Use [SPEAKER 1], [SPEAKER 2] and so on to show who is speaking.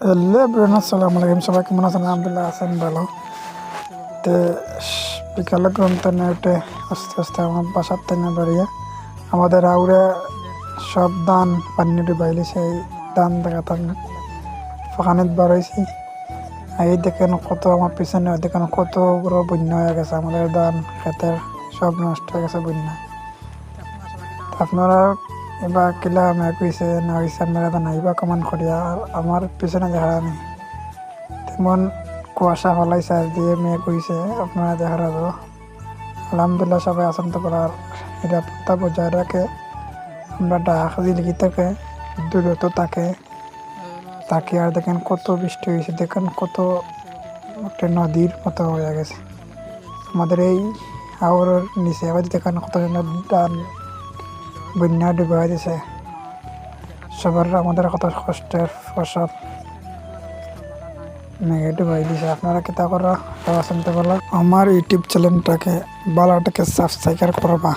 [SPEAKER 1] Hello everyone, আসসালামু আলাইকুম। সবাই কেমন আছেন? আলহামদুলিল্লাহ আছেন ভালো। তো বিকালে ঘুম থেকে উঠে আস্তে আস্তে আমার বাসার থেকে বেরিয়ে আমাদের আউরে সব ধান পানি ডুবাইলে সেই ধান দেখাতাম ফাঁকানিত বাড়াইছি। এই দেখেন কত আমার পিছনে দেখেন কত বড় বন্যা হয়ে গেছে, আমাদের ধান খেতের সব নষ্ট হয়ে গেছে বন্যা। আপনারা এবার কিলা মেঘ হয়েছে না হয়েছে আপনারা তো নাইবা কমান করিয়া। আর আমার পিছনে দেখা নেই তেমন কুয়াশা ফলাইছে আর দিয়ে মেঘ হয়েছে, আপনারা দেখা যাব। আলহামদুলিল্লাহ সবাই আছেন তো করার নিরাপত্তা বজায় রাখে। আমরা ডাক দিলি থেকে দূরত্ব তাকে আর দেখেন কত বৃষ্টি হয়েছে, দেখেন কত একটা নদীর মতো হয়ে গেছে আমাদের এই হাওরের নিচে। আবার দেখেন কত ধান বন্যা ডুবে দিছে। সবার আমাদের কত কষ্টের ফসল মেঘে ডুবাই দিছে। আপনারা কিতা করা শুনতে পারলাম। আমার ইউটিউব চ্যানেলটাকে ভালোটাকে সাবস্ক্রাইব করবা।